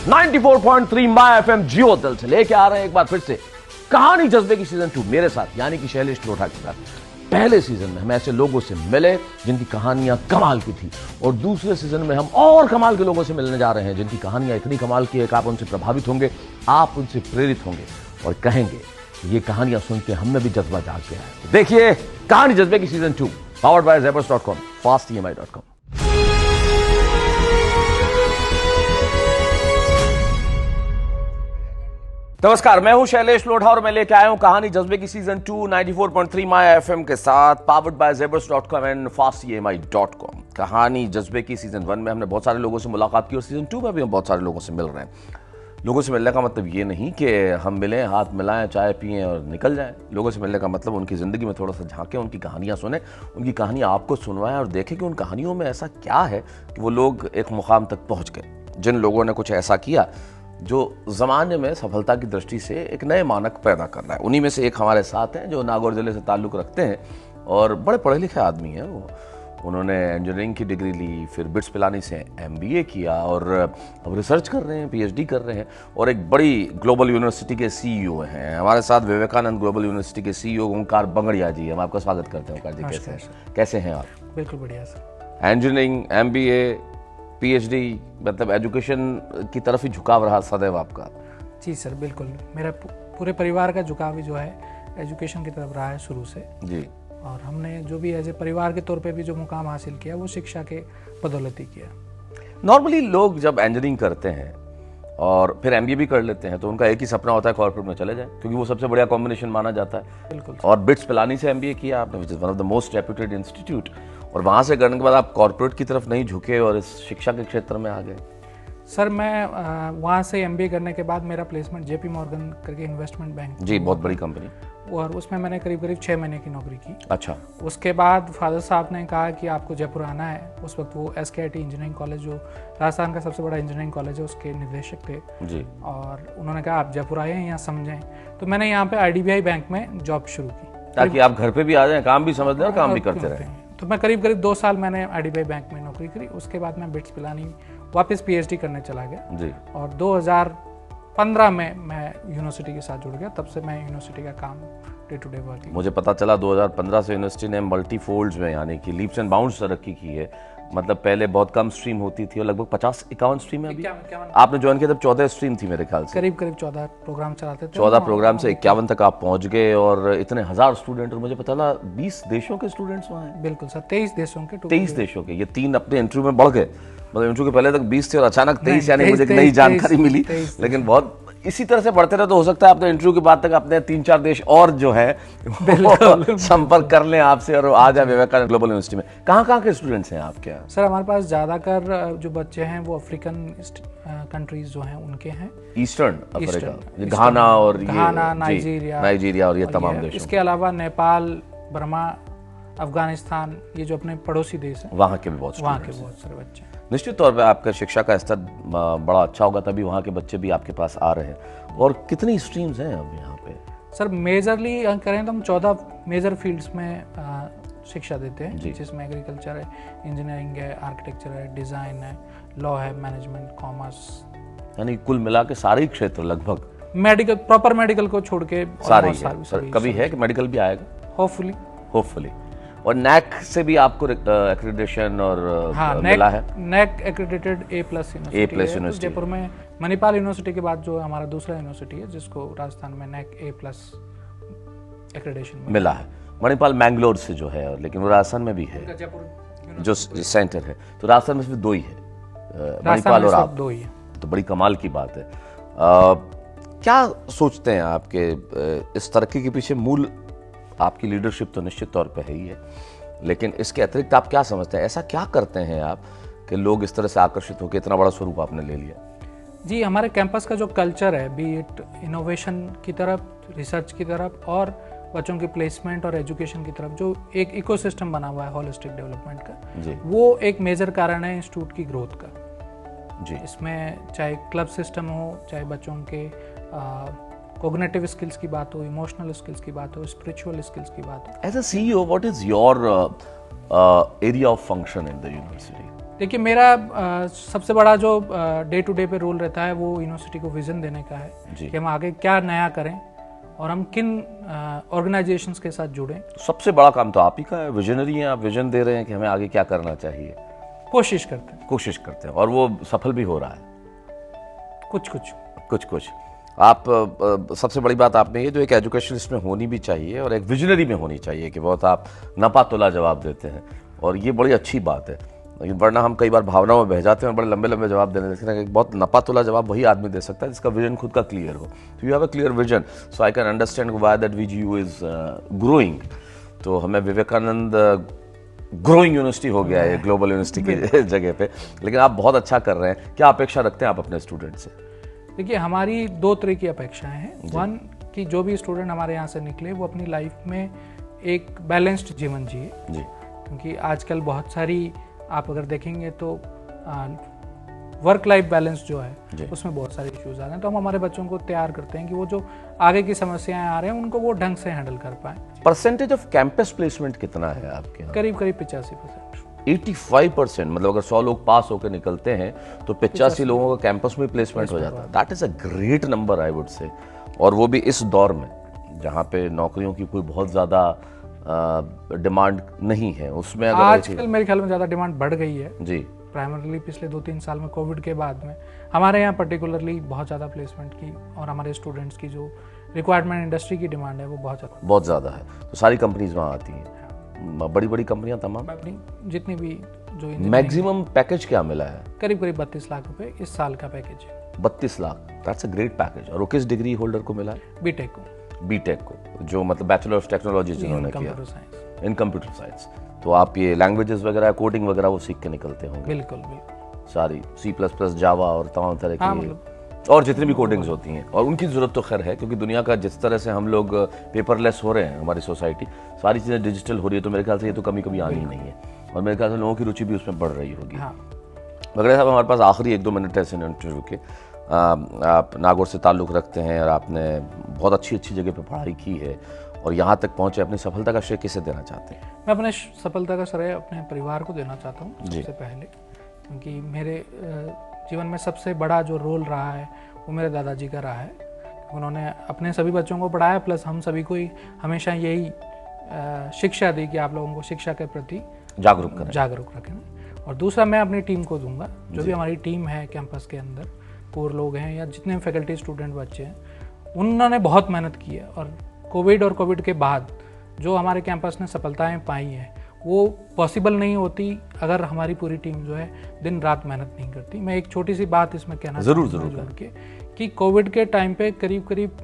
94.3 my FM जियो दिल से लेके आ रहे हैं एक बार फिर से कहानी जज्बे की सीजन 2 मेरे साथ यानी कि शैलेश लोढ़ा के साथ। पहले सीजन में हम ऐसे लोगों से मिले जिनकी कहानियां कमाल की थी और दूसरे सीजन में हम और कमाल के लोगों से मिलने जा रहे हैं जिनकी कहानियां इतनी कमाल की है कि आप उनसे प्रभावित होंगे, आप उनसे प्रेरित होंगे और कहेंगे ये कहानियां सुन के हम में भी जज्बा जाग गया है। देखिए कहानी जज्बे की season 2 powered by zebras.com, fastemi.com। नमस्कार, मैं हूं शैलेश लोढ़ा और मैं लेके आया हूं कहानी जज्बे की सीजन 2 94.3 माय एफएम के साथ powered by zebras.com and fastemi.com। कहानी जज्बे की सीजन 1 में हमने बहुत सारे लोगों से मुलाकात की और सीजन 2 में भी हम बहुत सारे लोगों से मिल रहे हैं। लोगों से मिलने का मतलब ये नहीं कि हम मिलें, हाथ मिलाएं, चाय पिएं और निकल जाएं। लोगों से मिलने का मतलब उनकी ज़िंदगी में थोड़ा सा झांकें, उनकी कहानियाँ सुनें, उनकी कहानियाँ आपको सुनवाएं और देखें कि उन कहानियों में ऐसा क्या है कि वो लोग एक मुकाम तक पहुँच गए। जिन लोगों ने कुछ ऐसा किया जो ज़माने में सफलता की दृष्टि से एक नए मानक पैदा कर रहा है, उन्हीं में से एक हमारे साथ हैं जो नागौर ज़िले से ताल्लुक़ रखते हैं और बड़े पढ़े लिखे आदमी हैं। उन्होंने इंजीनियरिंग की डिग्री ली, फिर बिट्स पिलानी से MBA किया और अब रिसर्च कर रहे हैं, PhD कर रहे हैं और एक बड़ी ग्लोबल यूनिवर्सिटी के CEO हैं। हमारे साथ विवेकानंद ग्लोबल यूनिवर्सिटी के CEO ओंकार बंगड़िया जी, हम आपका स्वागत करते हैं। ओंकार जी कैसे हैं आप? बिल्कुल बढ़िया सर। इंजीनियरिंग, MBA, PhD, मतलब एजुकेशन की तरफ ही झुकाव रहा सदैव आपका? जी सर, बिल्कुल। मेरा पूरे परिवार का झुकाव जो है एजुकेशन की तरफ रहा है शुरू से जी। और हमने जो भी एज ए परिवार के तौर पे भी जो मुकाम हासिल किया वो शिक्षा के बदौलत ही किया। नॉर्मली लोग जब इंजीनियरिंग करते हैं और फिर MBA भी कर लेते हैं तो उनका एक ही सपना होता है कॉर्पोरेट में चले जाएं, क्योंकि वो सबसे बढ़िया कॉम्बिनेशन माना जाता है। बिल्कुल। और बिट्स पिलानी से MBA किया आपने, which is one of the most reputed institute, और वहाँ से करने के बाद आप कॉर्पोरेट की तरफ नहीं झुके और इस शिक्षा के क्षेत्र में आ गए। सर मैं वहाँ से MBA करने के बाद मेरा प्लेसमेंट JP मॉर्गन करके इन्वेस्टमेंट बैंक जी, बहुत बड़ी कंपनी, और उसमें मैंने करीब 6 महीने की नौकरी की। अच्छा। उसके बाद फादर साहब ने कहा कि आपको जयपुर आना है। उस वक्त वो SKIT इंजीनियरिंग कॉलेज जो राजस्थान का सबसे बड़ा इंजीनियरिंग कॉलेज है उसके निदेशक थे जी। और उन्होंने कहा आप जयपुर आए हैं, यहाँ समझें। तो मैंने यहाँ पे IDBI बैंक में जॉब शुरू की ताकि आप घर पे भी आ जाएं, काम भी समझ लें और काम भी करते रहें। तो मैं करीब 2 साल मैंने IDBI बैंक में नौकरी करी। उसके बाद मैं बिट्स पिलानी वापस PhD करने चला गया जी। और 2015 में मैं यूनिवर्सिटी के साथ जुड़ गया। तब से मैं यूनिवर्सिटी का काम डे टू डे वर्क। मुझे पता चला 2015 से यूनिवर्सिटी ने मल्टीफोल्ड्स में यानी कि लीप्स एंड बाउंड्स तरक्की की है। मतलब पहले बहुत कम स्ट्रीम होती थी और लगभग 50-51 स्ट्रीम है अभी। आपने ज्वाइन किया तब 14 स्ट्रीम थी मेरे ख्याल से। करीब 14 प्रोग्राम चलाते थे। 14 प्रोग्राम से 51 तक आप पहुंच गए और इतने हजार स्टूडेंट, और मुझे पता लगा 20 देशों के स्टूडेंट्स वहाँ हैं। बिल्कुल सर, 23 देशों के। 23 देशों के। ये 3 अपने इंटरव्यू में बढ़ गए, मतलब इंटरव्यू के पहले तक 20 थे और अचानक 23, यानी मुझे एक नई जानकारी मिली। लेकिन बहुत इसी तरह से बढ़ते रहे तो हो सकता है अपने इंटरव्यू के बाद तक अपने 3-4 देश और जो है संपर्क कर लें आपसे और आ जाए विवेकानंद ग्लोबल यूनिवर्सिटी में। कहाँ के स्टूडेंट्स हैं आपके यहाँ? सर हमारे पास ज़्यादातर जो बच्चे हैं वो अफ्रीकन कंट्रीज जो हैं उनके हैं। ईस्टर्न अफ्रीका, घाना और नाइजीरिया और ये तमाम देश। इसके अलावा नेपाल, बर्मा, अफगानिस्तान, ये जो अपने पड़ोसी देश हैं वहाँ के बहुत सारे बच्चे। निश्चित तौर पे आपका शिक्षा का स्तर बड़ा अच्छा होगा, तभी वहाँ के बच्चे भी आपके पास आ रहे हैं। और कितनी स्ट्रीम्स हैं अब यहाँ पे? सर मेजरली करें तो हम 14 मेजर फील्ड्स में शिक्षा देते हैं, जिसमें एग्रीकल्चर है, इंजीनियरिंग है, आर्किटेक्चर है, डिज़ाइन है, लॉ है, मैनेजमेंट, कॉमर्स, यानी कुल मिला के सारे क्षेत्र लगभग। मेडिकल, प्रॉपर मेडिकल को छोड़ के सारे। कभी है कि मेडिकल भी आएगा? होपफुली। और NAC से भी आपको एक्रेडिटेशन और मिला है? NAC accredited A+ university Jaipur में। मणिपाल यूनिवर्सिटी के बाद जो हमारा दूसरा यूनिवर्सिटी है जिसको राजस्थान में NAC A+ एक्रेडिटेशन मिला है। मणिपाल मैंगलोर से जो है, लेकिन वो राजस्थान में भी है जो सेंटर है। तो राजस्थान में सिर्फ 2 ही है, मणिपाल और आप। 2 ही है। तो बड़ी कमाल की बात है। क्या सोचते हैं आपके इस तरक्की के पीछे? मूल आपकी लीडरशिप तो निश्चित तौर पे है ही है, लेकिन इसके अतिरिक्त आप क्या समझते हैं? ऐसा क्या करते हैं आप कि लोग इस तरह से आकर्षित होकर इतना बड़ा स्वरूप आपने ले लिया? जी, हमारे कैंपस का जो कल्चर है, बी इट इनोवेशन की तरफ, रिसर्च की तरफ और बच्चों की प्लेसमेंट और एजुकेशन की तरफ, जो एक इकोसिस्टम बना हुआ है होलिस्टिक डेवलपमेंट का, वो एक मेजर कारण है इंस्टीट्यूट की ग्रोथ का। जी। इसमें चाहे क्लब सिस्टम हो, चाहे बच्चों के कॉग्निटिव स्किल्स की बात हो, इमोशनल स्किल्स की बात हो, स्पिरिचुअल स्किल्स की बात हो। As a CEO, what is your area of function in the university? देखिए मेरा सबसे बड़ा जो डे टू डे पे रोल रहता है वो यूनिवर्सिटी को विजन देने का है कि हम आगे क्या नया करें और हम किन ऑर्गेनाइजेशंस के साथ जुड़ें। सबसे बड़ा काम तो आप ही का है, विजनरी हैं आप, विजन दे रहे हैं कि हमें आगे क्या करना चाहिए। कोशिश करते हैं और वो सफल भी हो रहा है कुछ। आप सबसे बड़ी बात आपने ये जो एक एजुकेशन इसमें होनी भी चाहिए और एक विजनरी में होनी चाहिए कि बहुत आप नपा तुला जवाब देते हैं, और ये बड़ी अच्छी बात है। लेकिन वरना हम कई बार भावनाओं में बह जाते हैं और बड़े लंबे लंबे जवाब देने लगते हैं। बहुत नपा तुला जवाब वही आदमी दे सकता है जिसका विजन खुद का क्लियर हो। तो you have a clear vision, so I can understand why that VGU is growing. तो हमें विवेकानंद ग्रोइंग यूनिवर्सिटी हो गया है ग्लोबल यूनिवर्सिटी की जगह पे। लेकिन आप बहुत अच्छा कर रहे हैं। क्या अपेक्षा रखते हैं आप अपने स्टूडेंट से? देखिए हमारी 2 तरह की अपेक्षाएं हैं। वन कि जो भी स्टूडेंट हमारे यहाँ से निकले वो अपनी लाइफ में एक बैलेंस्ड जीवन जिए, क्योंकि आजकल बहुत सारी आप अगर देखेंगे तो वर्क लाइफ बैलेंस जो है उसमें बहुत सारे इश्यूज आ रहे हैं। तो हम हमारे बच्चों को तैयार करते हैं कि वो जो आगे की समस्याएं आ रहे हैं उनको वो ढंग से हैंडल कर पाए। परसेंटेज ऑफ कैंपस प्लेसमेंट कितना है आपके यहाँ? करीब 85%। 85%, मतलब अगर 100 लोग पास होकर निकलते हैं तो 85 लोगों का कैंपस में प्लेसमेंट हो जाता है। That is a great number I would say, और वो भी इस दौर में जहाँ पे नौकरियों की कोई बहुत ज़्यादा डिमांड नहीं है। उसमें अगर आजकल मेरे ख्याल में ज़्यादा डिमांड बढ़ गई है जी, प्राइमरली पिछले 2-3 साल में कोविड के बाद में हमारे यहाँ पर्टिकुलरली बहुत ज़्यादा प्लेसमेंट की और हमारे स्टूडेंट्स की जो रिक्वायरमेंट इंडस्ट्री की डिमांड है वो बहुत ज़्यादा है। तो सारी कंपनीज वहाँ आती हैं, बड़ी बड़ी कंपनियां तमाम, जितनी भी जो मैक्सिमम पैकेज क्या मिला है? करीब 32 लाख रुपए इस साल का पैकेज है। 32 lakh, that's a great package. और वो किस डिग्री होल्डर को मिला है? बीटेक को, जो मतलब बैचलर ऑफ टेक्नोलॉजी जिन्होंने किया इन कंप्यूटर साइंस। तो आप ये लैंग्वेजेस वगैरह कोडिंग वगैरह वो सीख के निकलते होंगे? बिल्कुल सारी C++, जावा और तमाम तरह की और जितनी भी कोडिंग्स होती हैं। और उनकी ज़रूरत तो खैर है, क्योंकि दुनिया का जिस तरह से हम लोग पेपरलेस हो रहे हैं, हमारी सोसाइटी सारी चीज़ें डिजिटल हो रही है, तो मेरे ख्याल से ये तो कभी आनी ही नहीं है। और मेरे ख्याल से लोगों की रुचि भी उसमें बढ़ रही होगी। वगैरह साहब, हमारे पास आखिरी 1-2 मिनट है इस इंटरव्यू के। आप नागौर से ताल्लुक़ रखते हैं और आपने बहुत अच्छी जगह पे पढ़ाई की है और यहाँ तक पहुँचे। अपनी सफलता का श्रेय किसे देना चाहते हैं? मैं अपने सफलता का श्रेय अपने परिवार को देना चाहता हूँ सबसे पहले, क्योंकि मेरे जीवन में सबसे बड़ा जो रोल रहा है वो मेरे दादाजी का रहा है। उन्होंने अपने सभी बच्चों को पढ़ाया, प्लस हम सभी को ही हमेशा यही शिक्षा दी कि आप लोगों को शिक्षा के प्रति जागरूक रखें। और दूसरा मैं अपनी टीम को दूंगा, जो भी हमारी टीम है कैंपस के अंदर, कोर लोग हैं या जितने फैकल्टी स्टूडेंट बच्चे हैं, उन्होंने बहुत मेहनत की है। और कोविड के बाद जो हमारे कैंपस ने सफलताएं पाई हैं वो पॉसिबल नहीं होती अगर हमारी पूरी टीम जो है दिन रात मेहनत नहीं करती। मैं एक छोटी सी बात इसमें कहना जरूर कि कोविड के टाइम पे करीब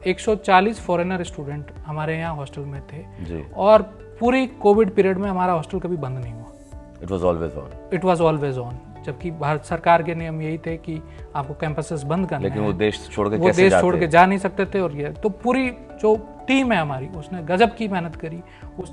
140 फॉरेनर स्टूडेंट हमारे यहाँ हॉस्टल में थे जी। और पूरी कोविड पीरियड में हमारा हॉस्टल कभी बंद नहीं हुआ। It was always on. जबकि भारत सरकार के नियम यही थे कि आपको कैंपसेस बंद करने हैं, लेकिन वो देश छोड़ के जा नहीं सकते थे। और ये तो पूरी जो टीम है हमारी उसने गजब की मेहनत करी।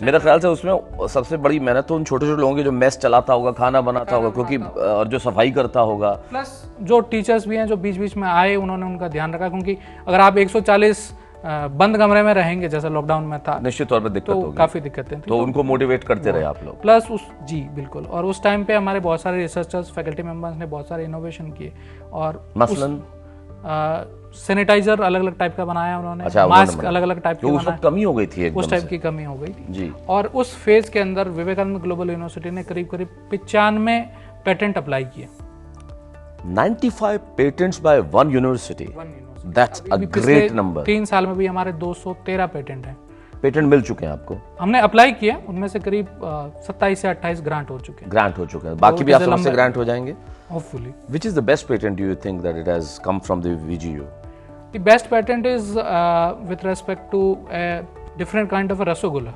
मेरे ख्याल से उसमें सबसे बड़ी मेहनत तो उन छोटे लोगों की, जो मेस चलाता होगा, खाना बनाता होगा, क्योंकि और जो सफाई करता होगा, प्लस जो टीचर्स भी हैं जो बीच बीच में आए, उन्होंने उनका ध्यान रखा। क्योंकि अगर आप 140 बंद कमरे में रहेंगे जैसा लॉकडाउन में था, निश्चित तौर पर दिक्कत होगी, काफी दिक्कतें थी। तो उनको मोटिवेट करते रहे आप लोग। प्लस जी बिल्कुल। और उस टाइम पे हमारे बहुत सारे रिसर्चर्स, फैकल्टी मेंबर्स ने बहुत सारे इनोवेशन किए। और मसलन सैनिटाइजर अलग अलग टाइप का बनाया उन्होंने, मास्क अलग अलग टाइप के बनाए। कमी हो गई थी, उस टाइप की कमी हो गई थी जी। और उस फेज के अंदर विवेकानंद ग्लोबल यूनिवर्सिटी ने करीब 95 पेटेंट अप्लाई किए। 95 patents by one university, that's a great number. 3 साल में भी हमारे 213 पेटेंट हैं। पेटेंट मिल चुके हैं आपको? हमने अप्लाई किया, उनमें से करीब 27 से 28 ग्रांट हो चुके हैं। बाकी भी आप से ग्रांट हो जाएंगे hopefully. Which is the best patent do you think that it has come from the VGU? The best patent is with respect to a different kind of a rasgulla,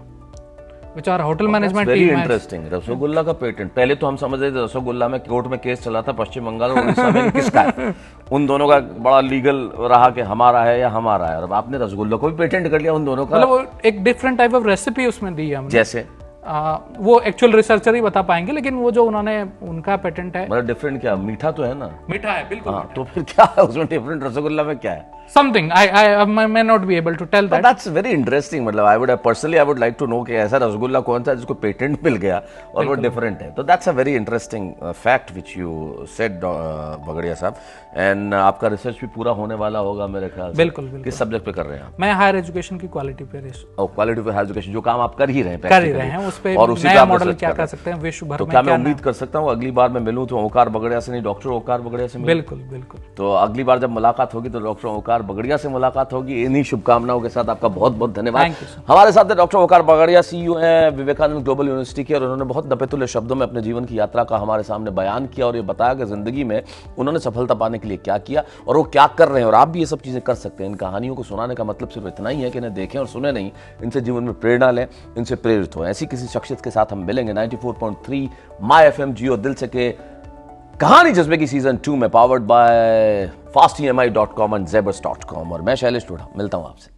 which our hotel management team has. Very interesting. Rasgulla का patent. पहले तो हम समझ रहे थे रसगुल्ला में court में case चला था, पश्चिम बंगाल और उड़ीसा में किसका है, उन दोनों का बड़ा लीगल रहा कि हमारा है या हमारा है। और अब आपने रसगुल्ला को भी पेटेंट कर लिया उन दोनों का। मतलब एक डिफरेंट टाइप ऑफ रेसिपी उसमें दी है हमने। जैसे वो एक्चुअल रिसर्चर ही बता पाएंगे, लेकिन वो जो उन्होंने उनका पेटेंट है। मतलब डिफरेंट क्या, मीठा तो है ना? मीठा है बिल्कुल। हाँ, तो फिर क्या है उसमें डिफरेंट, रसगुल्ला में क्या है? Something I may not be able to tell that. That's very interesting. मतलब I would like to know कि ऐसा रसगुल्ला कौन सा है जिसको पेटेंट मिल गया और वो डिफरेंट है। तो that's a very interesting fact which you said Bagaria साहब। एंड आपका रिसर्च भी पूरा होने वाला होगा मेरे ख्याल से। बिल्कुल बिल्कुल। किस सब्जेक्ट पे कर रहे हैं आप? मैं हायर एजुकेशन की क्वालिटी पे क्वालिटी ऑफ हायर एजुकेशन, जो काम आप कर ही रहे हैं उस पे और उसी नया पे आप मॉडल research क्या कर कर रहे सकते हैं विश्व भर तो में। क्या मैं उम्मीद कर सकता हूँ अगली बार मैं मिलूं तो ओंकार बगड़िया से नहीं, डॉक्टर ओंकार बगड़िया से मिलूं? बिल्कुल बिल्कुल। तो अगली बार जब मुलाकात होगी तो डॉक्टर ओंकार बगड़िया से मुलाकात होगी। इन्हीं शुभकामनाओं के साथ आपका बहुत बहुत धन्यवाद। Thank you, sir. हमारे साथ है डॉक्टर ओंकार बगड़िया, सीईओ हैं विवेकानंद ग्लोबल यूनिवर्सिटी के, और उन्होंने बहुत दपेतुल्य शब्दों में अपने जीवन की यात्रा का हमारे सामने बयान किया और ये बताया कि जिंदगी में उन्होंने सफलता पाने के लिए क्या किया और वो क्या कर रहे हैं। और आप भी ये सब चीजें कर सकते हैं। इन कहानियों को सुनाने का मतलब सिर्फ इतना ही है कि इन्हें देखें और सुने नहीं, इनसे जीवन में प्रेरणा लें, इनसे प्रेरित हो। ऐसी किसी शख्सियत के साथ हम मिलेंगे 94.3 माय एफएम जियो दिल से के कहानी जज्बे की सीजन 2 में, powered by fastemi.com and zebras.com। और मैं शैलेश लोढ़ा मिलता हूं आपसे।